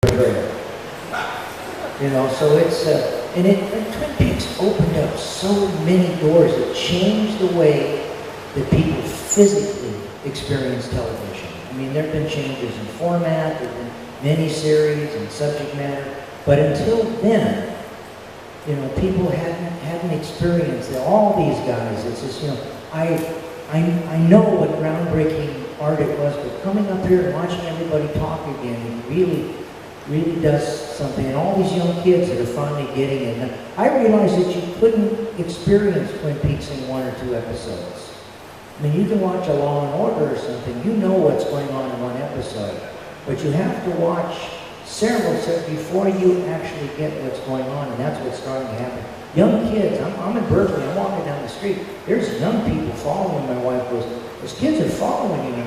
prayer. You know, so it's, and Twin Peaks opened up so many doors. It changed the way that people physically experience television. I mean, there have been changes in format, there have been miniseries and subject matter, but until then, you know, people hadn't experienced all these guys. It's just, you know, I know what groundbreaking art it was, but coming up here and watching everybody talk again, it really does something. And all these young kids that are finally getting it. And I realized that you couldn't experience Twin Peaks in 1 or 2 episodes. I mean, you can watch a Law and Order or something. You know what's going on in one episode. But you have to watch several before you actually get what's going on. And that's what's starting to happen. Young kids, I'm in Berkeley, I'm walking down the street. There's young people following. My wife goes, those kids are following you.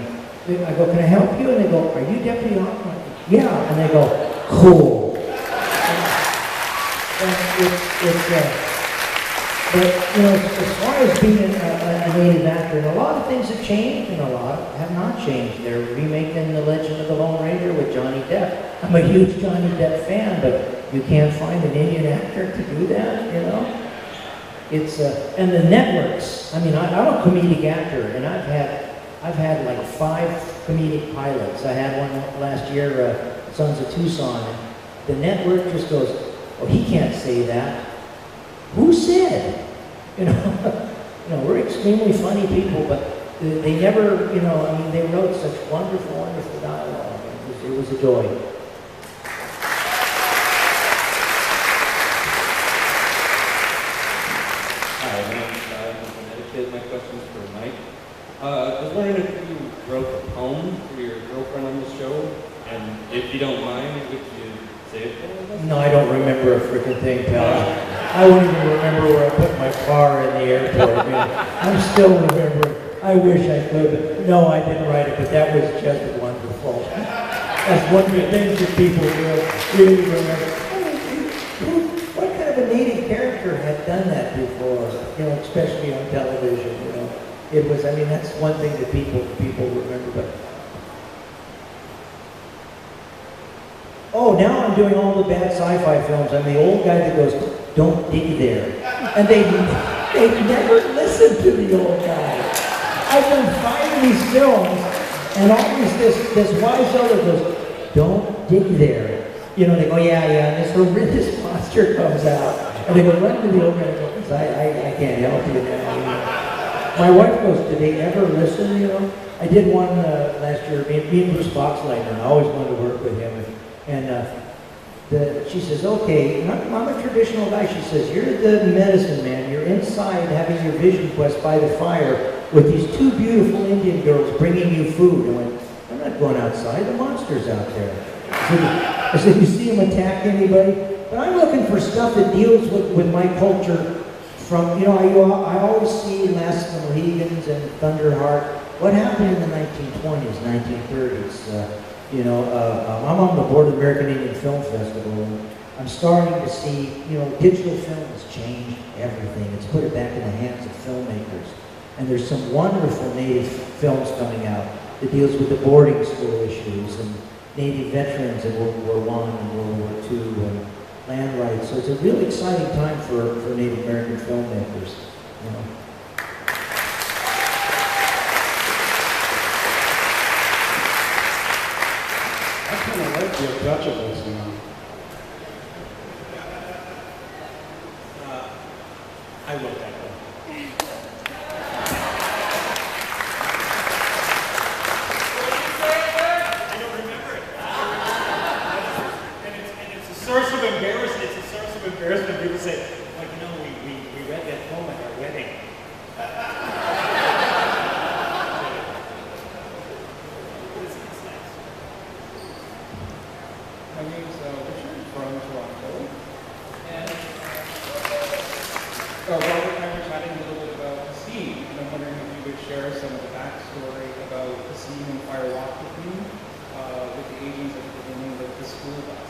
And I go, can I help you? And they go, are you Deputy Hoffman? Yeah. And they go, cool. But, you know, as far as being a native actor, and a lot of things have changed and a lot have not changed. They're remaking The Legend of the Lone Ranger with Johnny Depp. I'm a huge Johnny Depp fan, but you can't find an Indian actor to do that, you know? It's, and the networks, I mean, I'm a comedic actor, and I've had like 5 comedic pilots. I had one last year, Sons of Tucson, and the network just goes, oh, he can't say that. Who said? You know, we're extremely funny people, but they never, you know, I mean, they wrote such wonderful, wonderful dialogue. It was a joy. Hi, my name's from Connecticut. My question's for Mike. I was wondering if you wrote a poem for your girlfriend on the show, and if you don't mind, would you say it for us? No, I don't remember a freaking thing, pal. I won't even remember where I put my car in the airport. I mean, I'm still remembering. I wish I could, but no, I didn't write it, but that was just wonderful. That's one of the things that people really remember. What kind of a native character had done that before? You know, especially on television. You know, it was. I mean, that's one thing that people remember. But oh, now I'm doing all the bad sci-fi films. I'm the old guy that goes, "Don't dig there," and they never listen to the old guy. I've done 5 of these films, and always this wise elder goes, "Don't dig there." You know, they go, yeah, and this horrendous monster comes out, and they go, run to the old guy and go, I can't help you now. My wife goes, do they ever listen? You know, I did one last year. Me and Bruce Boxleitner. I always wanted to work with him, and she says, okay, I'm a traditional guy. She says, you're the medicine man. You're inside having your vision quest by the fire with these 2 beautiful Indian girls bringing you food. I went, I'm not going outside. The monster's out there. I said, you see him attack anybody? But I'm looking for stuff that deals with my culture from, you know, I always see Last of the Mohegans and Thunderheart. What happened in the 1920s, 1930s? You know, I'm on the board of the American Indian Film Festival, and I'm starting to see, you know, digital film has changed everything. It's put it back in the hands of filmmakers. And there's some wonderful native films coming out that deals with the boarding school issues and Native veterans in World War I and World War II and land rights. So it's a really exciting time for Native American filmmakers. You know. I kind of like the untouchables, you know. I wrote that one. I don't remember it. And it's a source of embarrassment. It's a source of embarrassment. People say, like, you know, we read that poem at our wedding. It's nice. My name's Richard from Toronto, and Robert and I were chatting a little bit about the scene, and I'm wondering if you would share some of the backstory about the scene in Fire Walk with me, with the agents at the beginning of the school bus.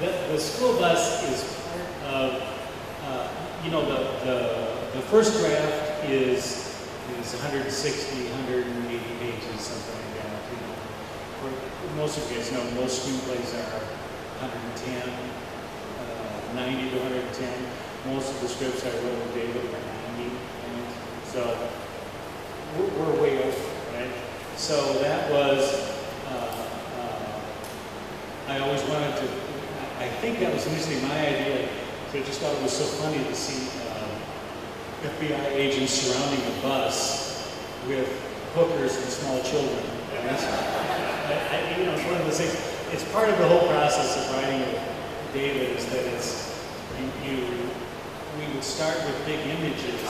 The school bus is part of, you know, the first draft is 160, 180 pages, something like that. most of you guys know most screenplays are 110, 90 to 110. Most of the scripts I wrote with David are 90. Right? So we're way over, right? So that was, I always wanted to, I think that was initially my idea. So I just thought it was so funny to see FBI agents surrounding a bus with hookers and small children. You know, it's one of those things. It's part of the whole process of writing with David is that it's we would start with big images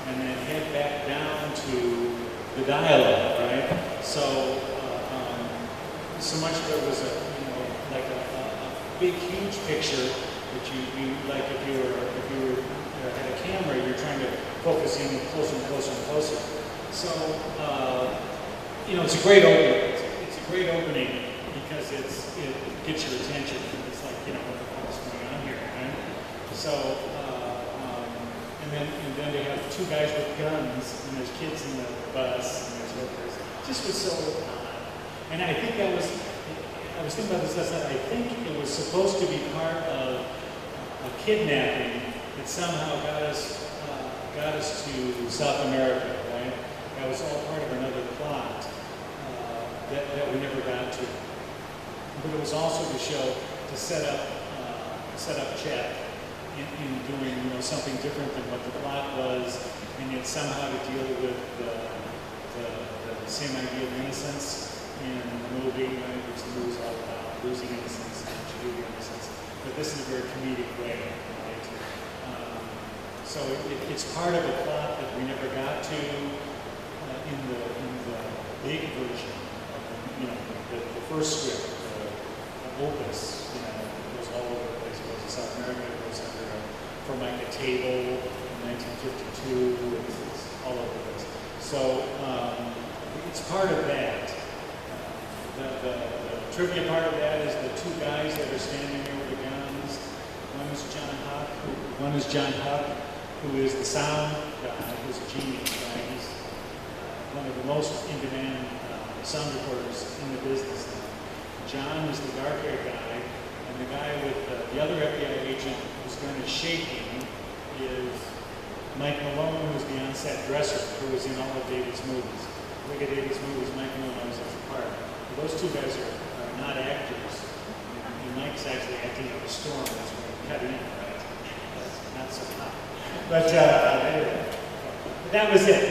and then head back down to the dialogue, right? So so much of it was like a big, huge picture that you like if you had a camera, you're trying to focus in closer and closer and closer. So it's a great opening. It's a great opening because it gets your attention. It's like what's going on here, right? So and then they have two guys with guns and there's kids in the bus and there's hookers. It just was so odd. And I think I was thinking about this last night. I think it was supposed to be part of a kidnapping that somehow got us to South America, right? That was all part of another plot that we never got to. But it was also to set up Chet in doing something different than what the plot was, and yet somehow to deal with the same idea of innocence in the movie, right, which the movie's all about losing innocence and achieving innocence. But this is a very comedic way, right? So it's part of a plot that we never got to in the big version of the first script, the opus. It goes all over the place. It goes to South America. It goes under for Mike a Table in 1952. It's all over the place. So it's part of that. The trivia part of that is the two guys that are standing there with the guns. One is John Huck, who is the sound guy, who's a genius. Right? He's one of the most in-demand sound recorders in the business now. John is the dark-haired guy, and the guy with the other FBI agent who's kind of shaking is Mike Malone, who's the on-set dresser, who is in all of David's movies. Look at David's movies, Mike Malone is the part. Those two guys are not actors. And Mike's actually acting out a storm. That's where he cut in, right? That's not so hot. But anyway, that was it.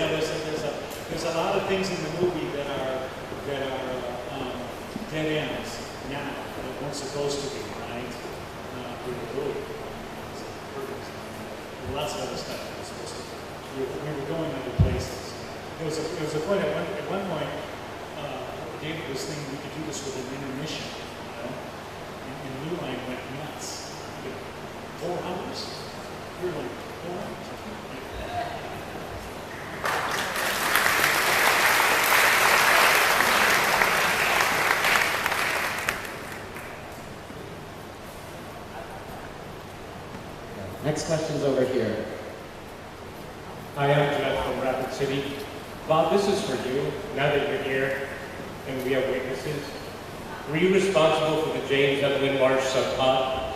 There's a lot of things in the movie that are dead ends now that weren't supposed to be, right? Lots of other stuff that was supposed to be. We were going other places. There was a point at one point. David was thinking we could do this with an intermission, and New Line went nuts. 4 hours? We were like, 4 hours? Next question's over here. Hi, I'm Jeff from Rapid City. Bob, this is for you, now that you're here and we have witnesses. Were you responsible for the James Evelyn Marsh subplot?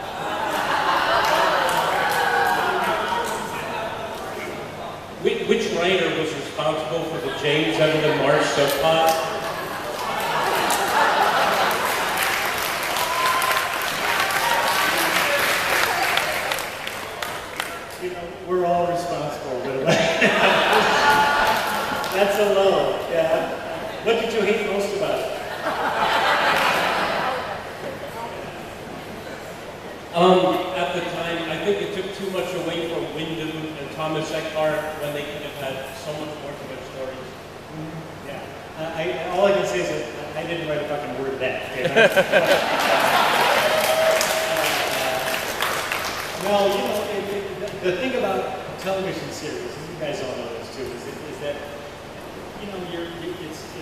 Which writer was responsible for the James Evelyn Marsh subplot? We're all responsible, but that's a low, yeah. What did you hate most about it? At the time, I think it took too much away from Wyndham and Thomas Eckhart when they could have had so much more to their stories. Yeah. All I can say is that I didn't write a fucking word of that. Okay? The thing about television series, and you guys all know this too, is that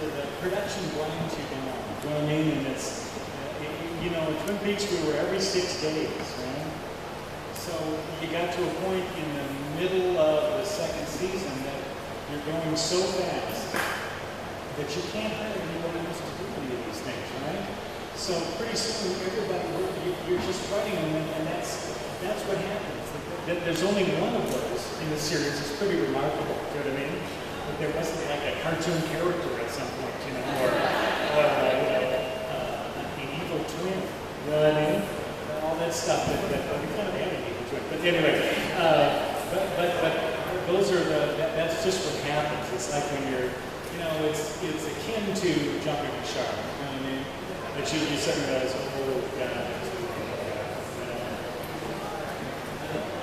the production blinds you down. You know what I mean? And it's in Twin Peaks we were every 6 days, right? So you got to a point in the middle of the second season that you're going so fast that you can't hire anyone else to do any of these things, right? So pretty soon, everybody, you're just writing them, and that's what happens. There's only one of those in the series. It's pretty remarkable, you know what I mean? But there wasn't like a cartoon character at some point, you know, or an evil twin, you know what I mean? All that stuff that we kind of had an evil twin. But anyway, but those are that's just what happens. It's like when you're, you know, it's akin to jumping the shark, you know what I mean? But you suddenly realize, oh God,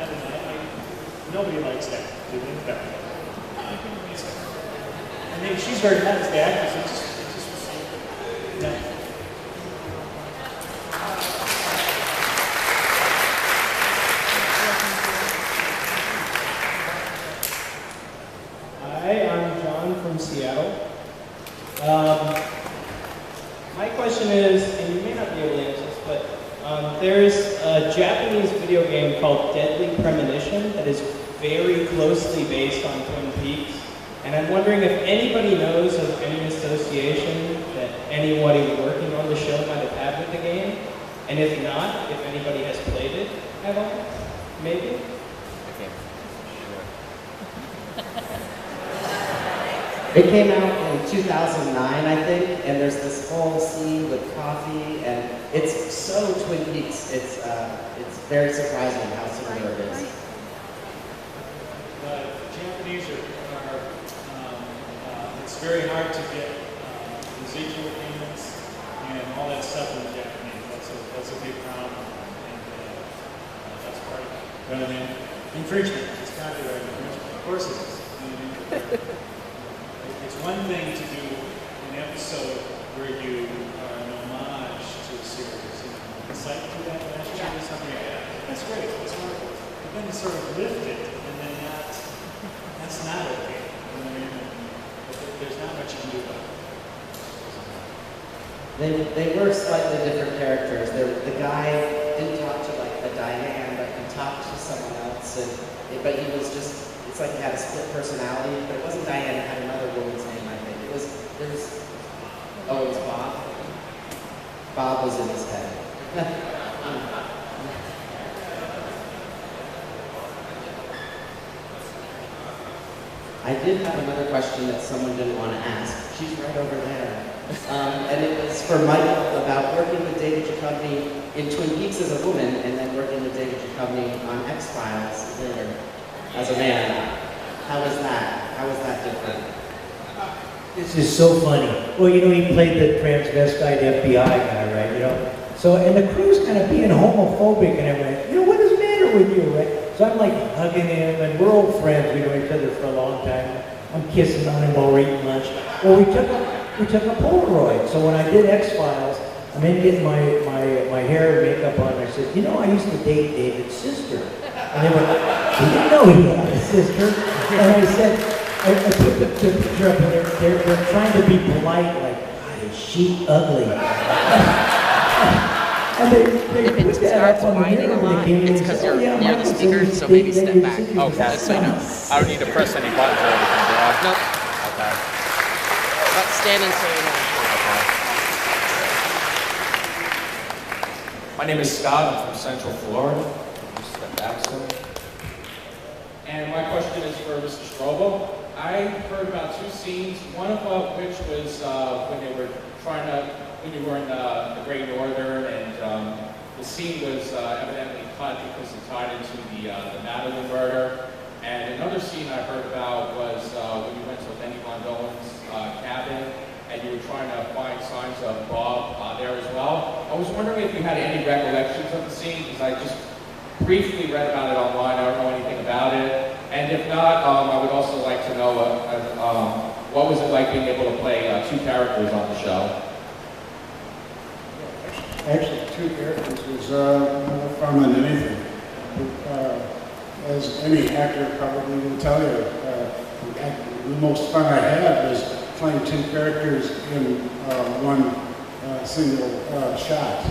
I don't know. Nobody likes that. Do they? No. I mean, she's very nice, the actress. It just was so, no. Hi, I'm John from Seattle. My question is, and you may not be able to answer this, but there's a Japanese video game called Deadly Premonition that is very closely based on Twin Peaks. And I'm wondering if anybody knows of any association that anybody working on the show might have had with the game. And if not, if anybody has played it at all, maybe? It came out in 2009, I think, and there's this whole scene with coffee, and it's so Twin Peaks. It's very surprising how similar it is. The Japanese it's very hard to get residual payments and all that stuff in the Japanese. That's a big problem, and that's part of it. You know what I mean? Infringement. It's copyright infringement. Of course it is. You know what I mean? It's one thing to do an episode where you are an homage to a series. You know, it's like do that last year or something like that. That's great. That's wonderful. But then to sort of lift it and then that's not okay. You know what I mean? There's not much you can do about it. They were slightly different characters. The guy didn't talk to like a Diane, but he talked to someone else, but he was just. It's like he had a split personality, but it wasn't Diane, it had another woman's name, I think. It was Bob. Bob was in his head. I did have another question that someone didn't want to ask. She's right over there. And it was for Michael about working with David Duchovny in Twin Peaks as a woman, and then working with David Duchovny on X-Files later. As a man, how was that? How was that different? This is so funny. Well, you know, he played the transvestite FBI guy, right? You know, so and the crew's kind of being homophobic, and everything. You know, what is the matter with you, right? So I'm like hugging him, and we're old friends. We know each other for a long time. I'm kissing on him while we're eating lunch. Well, we took a Polaroid. So when I did X-Files, I'm in getting my hair and makeup on. I said, you know, I used to date David's sister. And they went, we didn't know he had a sister. And I said, I put the picture up, and they're trying to be polite, like, God, is she ugly? And they put that up on the mirror when they came in and said, oh yeah, near the Michael speaker, said so he's maybe dating step your back. sister. Okay, so you know. I don't need to press any buttons or anything, do I? Nope. Okay. But stand and say it. Okay. My name is Scott. I'm from Central Florida. Just step back some. And my question is for Mr. Strobel. I heard about two scenes, one of which was when you were in the Great Northern, and the scene was evidently cut because it tied into the Madeline murder. And another scene I heard about was when you went to Lenny Von Dolen's cabin, and you were trying to find signs of Bob there as well. I was wondering if you had any recollections of the scene, because I just briefly read about it online. I don't know anything about it. And if not, I would also like to know what was it like being able to play two characters on the show? Actually, two characters was more fun than anything. As any actor probably will tell you, the most fun I had was playing two characters in one single shot.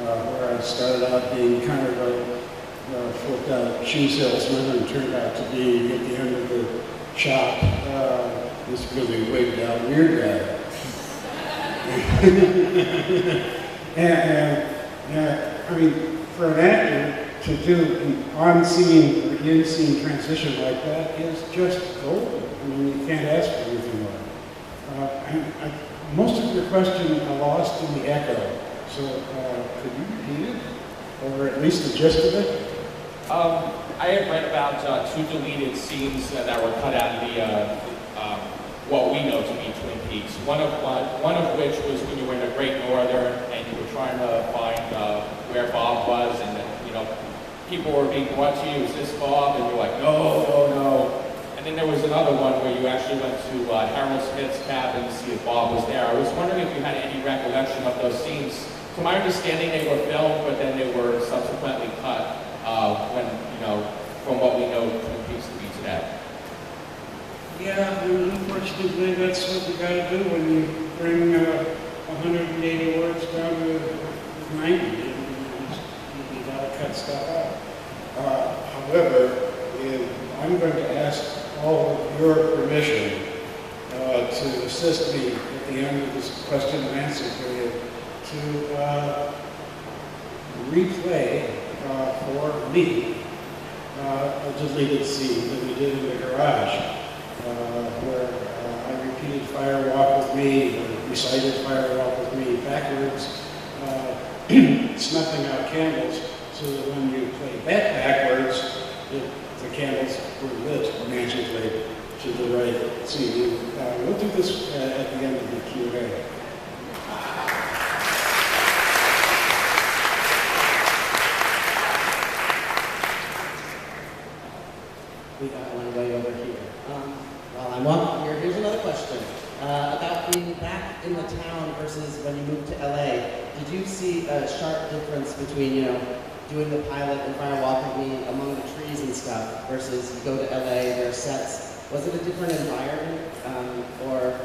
Where I started out being kind of a flipped out shoe salesman and turned out to be, at the end of the shop, this really wigged out weird guy. I mean, for an actor to do an on-scene or in-scene transition like that is just golden. I mean, you can't ask for anything more. Most of your question are lost in the echo, so could you repeat it? Or at least the gist of it? I had read about two deleted scenes that were cut out of the what we know to be Twin Peaks. One of which was when you were in the Great Northern and you were trying to find where Bob was, and then, you know, people were being brought to you, is this Bob? And you're like, no, no, no. And then there was another one where you actually went to Harold Smith's cabin to see if Bob was there. I was wondering if you had any recollection of those scenes. To my understanding, they were filmed, but then they were subsequently cut when, you know, from what we know Twin Peaks to be today. Yeah, unfortunately, that's what you gotta do when you bring 180 words down to 90. You gotta cut stuff out. However, I'm going to ask all of your permission to assist me at the end of this question and answer period to replay for me a deleted scene that we did in the garage. Where I repeated Fire Walk With Me, or recited Fire Walk With Me backwards, snuffing out candles, so that when you play that backwards, the candles were lit magically to the right scene. We'll do this at the end of the Q&A. We got one way over here. While I'm up here, here's another question. About being back in the town versus when you moved to LA. Did you see a sharp difference between, you know, doing the pilot and Fire Walk With Me among the trees and stuff versus you go to LA, there are sets? Was it a different environment? Or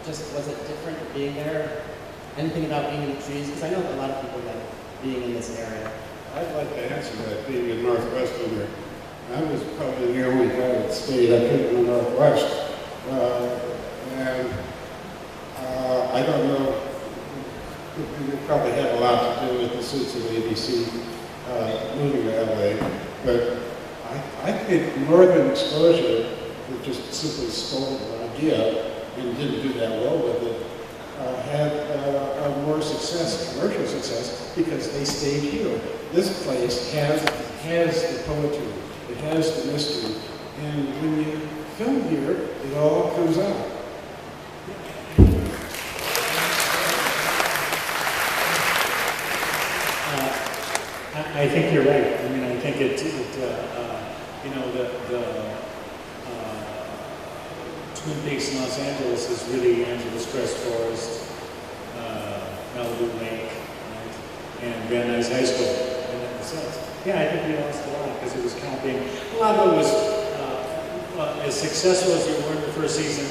just was it different being there? Anything about being in the trees? Because I know a lot of people like being in this area. I'd like to answer that, being in Northwestern there. I was probably the only guy that stayed up here in the Northwest. I don't know, it probably had a lot to do with the suits of ABC moving to LA, but I think Northern exposure that just simply stole the idea and didn't do that well with it, had more success, commercial success, because they stayed here. This place has the poetry. It has the mystery, and when you film here, it all comes out. I think you're right. I mean, I think you know, the Twin Peaks in Los Angeles is really Angeles Crest Forest, Malibu Lake, right? And Van Nuys High School. And that was it. Yeah, I think we lost a lot because it was camping. A lot of it was, as successful as we were in the first season,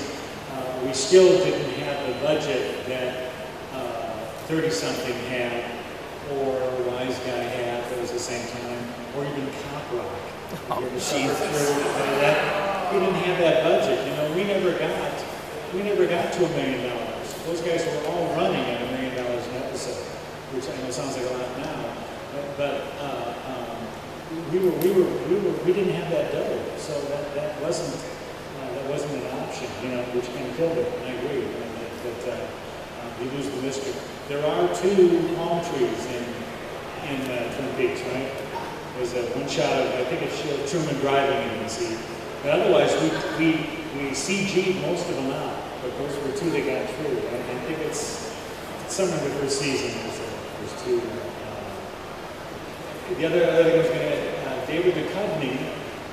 we still didn't have the budget that 30-something had, or Wise Guy had, that was the same time, or even Cop Rock. We didn't have that budget. You know, we never got to $1 million. Those guys were all running at $1 million an episode, which I know sounds like a lot now, but we didn't have that dough, so that wasn't an option. You know, which kind of killed it. And I agree. That you lose the mystery. There are 2 palm trees in Twin Peaks, right? There's one shot of, I think it's Truman driving in the sea. But otherwise, we CG'd most of them out. But those were 2 that got through. I think it's somewhere in the first season. There's 2. The other thing was going to David Duchovny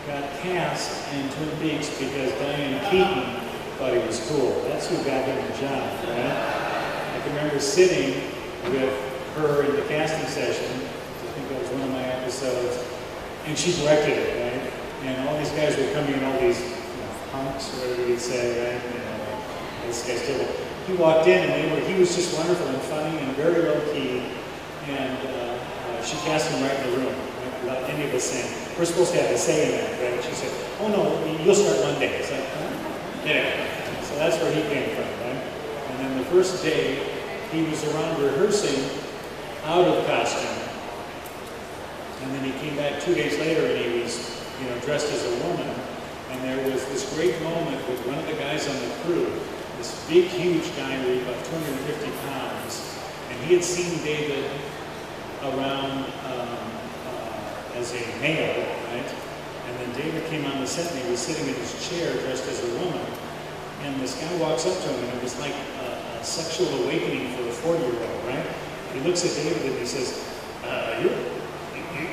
got cast in Twin Peaks because Diane Keaton thought he was cool. That's who got him the job, right? I can remember sitting with her in the casting session. I think that was one of my episodes, and she directed it, right? And all these guys were coming in, all these punks, or whatever you'd say, right? You know, this guy's terrible. He walked in, and he was just wonderful and funny and very low key, and she cast him right in the room, right, without any of us saying. We're supposed to have a say in that, right? She said, "Oh no, you'll start Monday." It's like, huh? Anyway, so that's where he came from, right? And then And the first day, he was around rehearsing out of costume. And then he came back 2 days later and he was, dressed as a woman. And there was this great moment with one of the guys on the crew, this big, huge guy weighed about 250 pounds. And he had seen David around as a male, right? And then David came on the set and he was sitting in his chair dressed as a woman. And this guy walks up to him and it was like a sexual awakening for a 40-year-old, right? He looks at David and he says,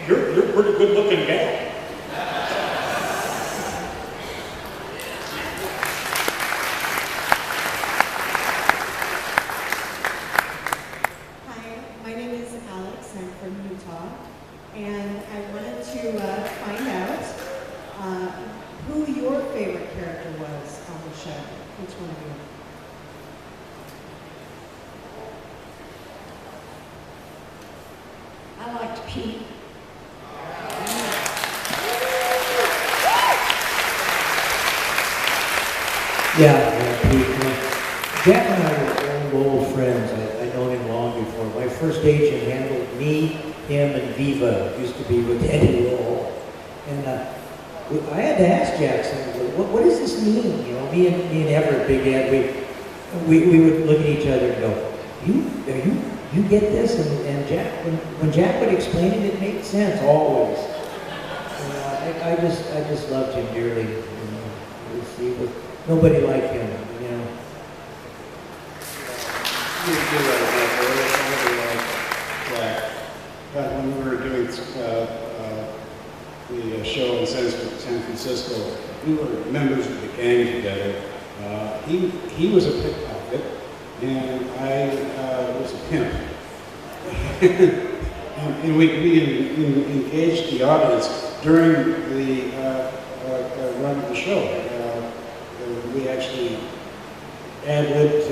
you're a pretty good looking gal. Hi, my name is Alex. I'm from Utah. And I wanted to find out who your favorite character was on the show. Which one of you? I liked Pete. Yeah, Pete. Jack and I were old friends. I'd known him long before. My first agent handled me, him, and Viva. Used to be with Eddie Roll. And I had to ask Jack, what does this mean? Me and Everett, Big Ed, we would look at each other and go, you get this? And Jack, when Jack would explain it, it made sense always. And I just loved him dearly. He was nobody like him. You're right, somebody like Jack. But when we were doing the show in San Francisco, we were members of the gang together. He was a pickpocket, and I was a pimp. and we engaged the audience during the run of the show. We actually ad-libbed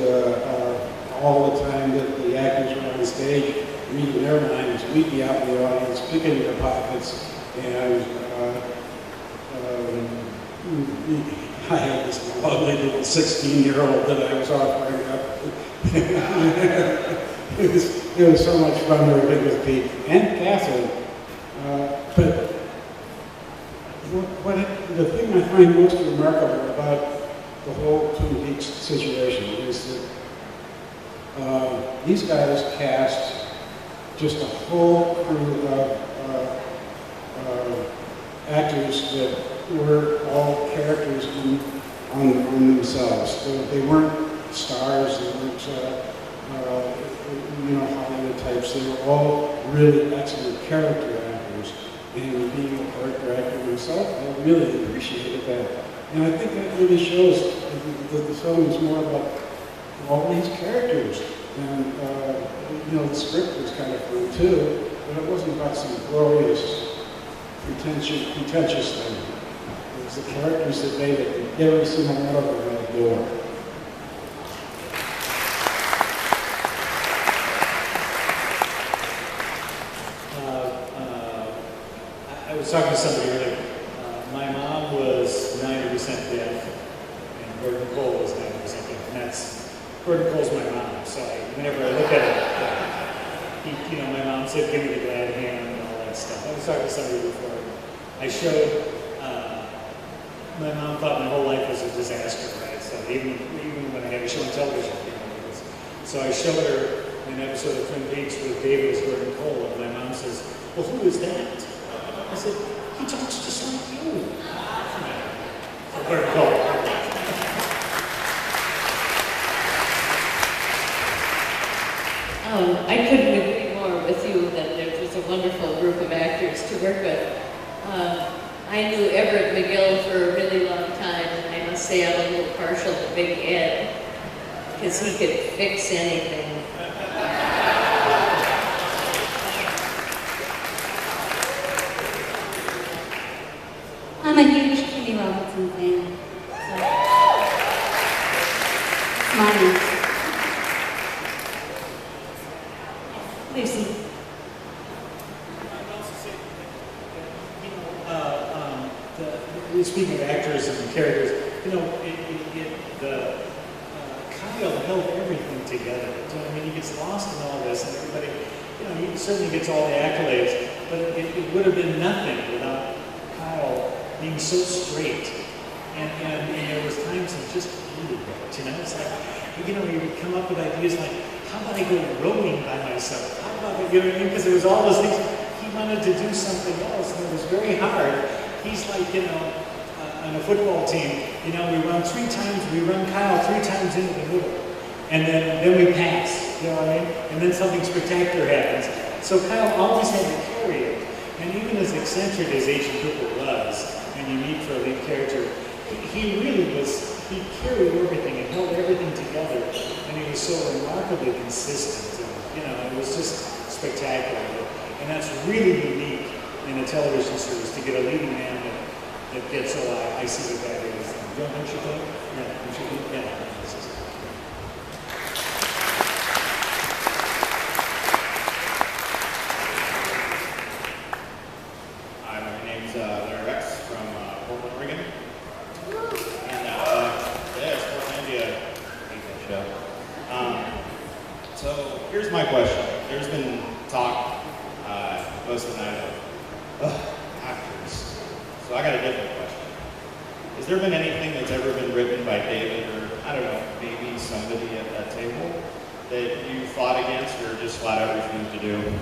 all the time that the actors were on stage reading their lines. We'd be out in the audience picking their pockets, and I had this lovely little 16-year-old that I was offering up. It was so much fun working with Pete and Catherine. But the thing I find most remarkable about the whole Twin Peaks situation is that these guys cast just a whole crew of actors that were all characters on themselves. They weren't stars, they weren't Hollywood types. They were all really excellent character actors. And being a character actor myself, I really appreciated that. And I think that really shows that the film is more about all these characters. And, the script was kind of fun too, but it wasn't about some glorious, pretentious thing. It was the characters that made it, and every single one of them had a door. I was talking to somebody earlier. My mom was 90% deaf, and Gordon Cole was 90% deaf, and Gordon Cole's my mom. So whenever I look at it, my mom said, "Give me the glad hand" and all that stuff. I was talking to somebody before. I showed. My mom thought my whole life was a disaster, right? So even when I had a show on television, so I showed her an episode of Twin Peaks with David as Gordon Cole, and my mom says, "Well, who is that?" I said, "He talks just like you." Gordon Cole. I couldn't agree more with you that there was a wonderful group of actors to work with. I knew Everett McGill for a really long time, and I must say I'm a little partial to Big Ed, because he could fix anything. I'm a huge Kenny Robinson fan. So. Mine. Lucy. Speaking of actors and characters, Kyle held everything together. You know what I mean? He gets lost in all this, and everybody, you know, he certainly gets all the accolades, but it would have been nothing without Kyle being so straight. And there was times he just hated that, you know? It's like, you know, he would come up with ideas like, how about I go rowing by myself? How about, you know what I mean? Because there was all those things. He wanted to do something else, and it was very hard. He's like, you know, on a football team, you know, we run Kyle 3 times into the middle, and then we pass, you know what I mean? And then something spectacular happens. So Kyle always had to carry it. And even as eccentric as Agent Cooper was, and unique for a lead character, he really was, he carried everything and held everything together, and he was so remarkably consistent. And, you know, it was just spectacular. And that's really unique in a television series, to get a leading man that gets, I see what that is. Don't you think? Yeah, don't you think? Yeah. Hi, my name's Larry Rex from Portland, Oregon. And yeah, it's Portlandia show. So here's my question. There's been talk most of the night of actors. So I got a different question. Has there been anything that's ever been written by David, or I don't know, maybe somebody at that table, that you fought against or just flat out refused to do?